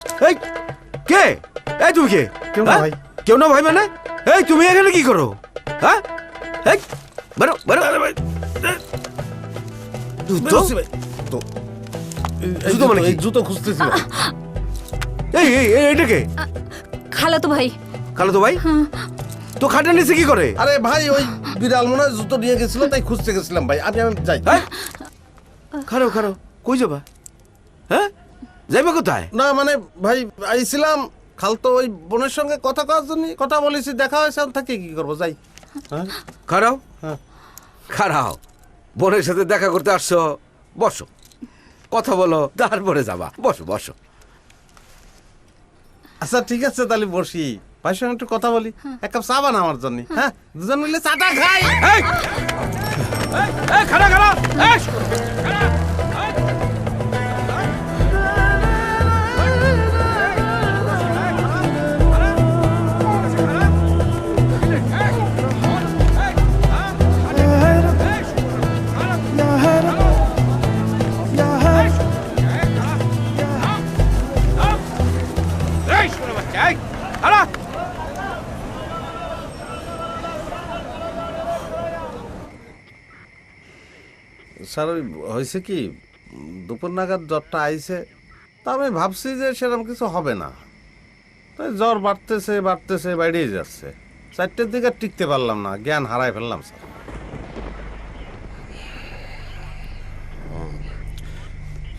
এই কে? এই তুমি কে? কেউ না ভাই। কেউ না ভাই মানে? এই তুমি এখানে কি করো? হ্যাঁ এই বেরো বেরো জুতো জুতো মানে কি? জুতো খুঁজতেছি ভাই। এই এই এটা কে? খালাতো ভাই। খালো তো ভাই তো খাটের নিচে কি করে? আরে ভাই ওই বিড়াল মনে হয় জুতো নিয়ে গেছিল তাই খুঁজতে গেছিলাম ভাই। আমি যাই। এই, খারো খারো কই যাবা? হ্যাঁ যাইবা কোথায়? না মানে ভাই আইছিলাম খালতো ওই বোনের সঙ্গে কথা কওয়ার জন্য, কথা বলেছি, দেখা হয়েছে, থাকে কি করবো, যাই। হ্যাঁ খারাও হ্যাঁ। খারাও বোনের সাথে দেখা করতে আসছো, বসো কথা বলো তারপরে যাবা। বসো বসো। আচ্ছা ঠিক আছে তাহলে বসি, ভাইয়ের সঙ্গে একটু কথা বলি। এক কাপ চা বানা আমার জন্য। হ্যাঁ দুজন মিলে চাটা খাই। এই এই খারা খারা এই স্যার ওই হয়েছে কি, দুপুর নাগাদ জ্বরটা আইছে, তা আমি ভাবছি যে সেরকম কিছু হবে না, তাই জ্বর বাড়তেছে বাড়তেছে বাইরেই যাচ্ছে। 4টের দিকে আর টিকতে পারলাম না, জ্ঞান হারাই ফেললাম স্যার।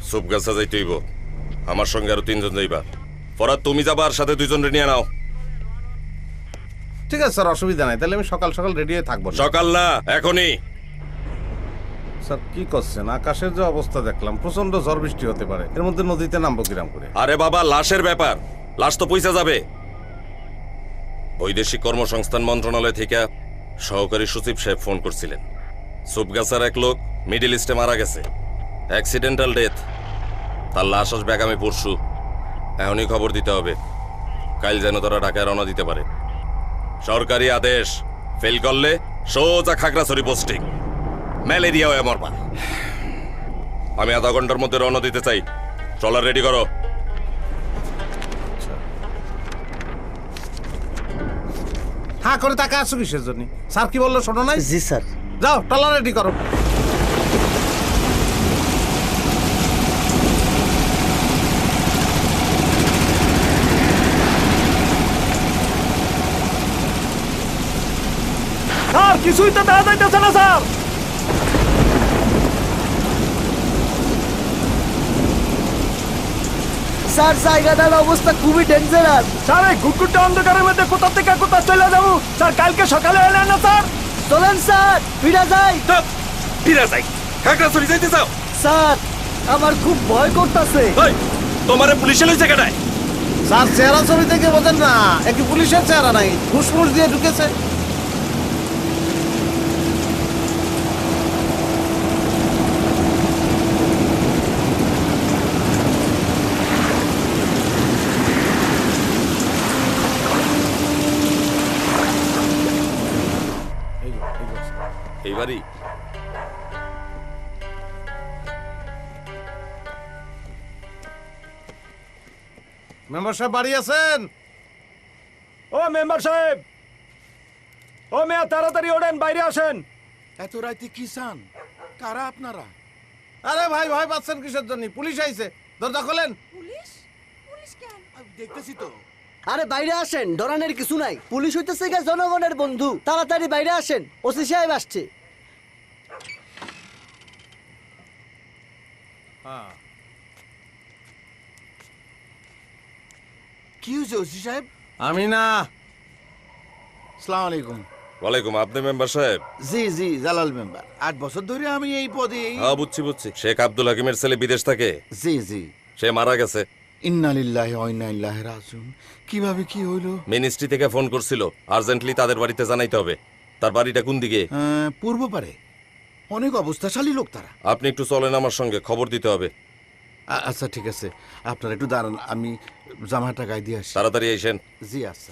সুপ গাছা যাইতে হইব, আমার সঙ্গে আরো 3 জন যাইবা। ফরাদ তুমি যাবা আর সাথে 2 জন নিয়ে নাও। ঠিক আছে স্যার, অসুবিধা নাই, তাহলে আমি সকাল সকাল রেডি হয়ে থাকবো। সকাল না এখনই। স্যার কি করছেন, আকাশের যে অবস্থা দেখলাম, প্রচন্ড ঝড় বৃষ্টি হতে পারে, এর মধ্যে নদীতে নামবো কিরাম করে? আরে বাবা, লাশের ব্যাপার, লাশ তো পয়সা যাবে। বৈদেশিক কর্মসংস্থান মন্ত্রণালয় থেকে সহকারী সচিব সাহেব ফোন করছিলেন, সুপগাছার এক লোক মিডল ইস্টে মারা গেছে, অ্যাক্সিডেন্টাল ডেথ। তার লাশ আসবে আগামী পরশু। এখনই খবর দিতে হবে, কাল যেন তারা ঢাকায় রওনা দিতে পারে। সরকারি আদেশ, ফেল করলে সোজা খাগড়াছড়ি পোস্টিং, ম্যালেরিয়া হয়ে মরবা। আমি আধা ঘন্টার মধ্যে রওনা দিতে চাই, ট্রলার রেডি করো। হ্যাঁ করে তাকে আসো কিসের জন্য? স্যার কি বললো শোনো নাই? জি স্যার। যাও ট্রলার রেডি করো। স্যার কিছুই তো দেখা যাইতেছে না স্যার। স্যার জায়গাটার অবস্থা খুবই ডেঞ্জারাস। স্যার এই ঘুটঘুটে অন্ধকারের মধ্যে কোথা থেকে কোথা চলে যাবো স্যার? কালকে সকালে এলেন না স্যার? চলেন স্যার ফিরে যাই। ফিরে যাই, খাগড়াছড়ি যাইতে চাও? স্যার আমার খুব ভয় করতেছে। ওই তোমারে পুলিশে লইছে কেডায়? স্যার চেহারা ছবি থেকে বোঝেন না, একটি পুলিশের চেহারা নাই, ফুসফুস দিয়ে ঢুকেছে। এইবারই মেম্বার সাহেব বাড়ি আছেন? ও মেম্বার সাহেব, ও মেয়া তাড়াতাড়ি ওঠেন, বাইরে আসেন। এত রাতে কি চান? কারা আপনারা? আরে ভাই ভয় পাচ্ছেন কিসের জন্য? পুলিশ আইছে, দরজা খোলেন। পুলিশ? পুলিশ কেন? আমি দেখতেছি তো। আরে বাইরে আসেন, ডরানের কিছু নাই। পুলিশ হইতেছে গা জনগণের বন্ধু, তাড়াতাড়ি বাইরে আসেন, ওসি সাহেব আসছে। কি হয়েছে ওসি সাহেব? আমি না। আসসালামু আলাইকুম। ওয়ালাইকুম। আপনি মেম্বার সাহেব? জি জি, জালাল মেম্বার। 8 বছর ধরে আমি এই পদে। হ্যাঁ বুঝছি বুঝছি। শেখ আব্দুল হাকিমের ছেলে বিদেশ থাকে, জি জি। সে মারা গেছে। ইন্না লিল্লাহি ওয়া ইন্না ইলাইহি রাজিউন। কিভাবে কি হইলো? মিনিস্ট্রি থেকে ফোন করছিল, আর্জেন্টলি তাদের বাড়িতে জানাইতে হবে। তার বাড়িটা কোন দিকে? পূর্ব পারে। অনেক অবস্থাশালী লোক তারা। আপনি একটু চলেন আমার সঙ্গে, খবর দিতে হবে। আচ্ছা ঠিক আছে, আপনারা একটু দাঁড়ান, আমি জামাটা গায়ে দিয়ে আসি। তাড়াতাড়ি আইসেন। জি আচ্ছা।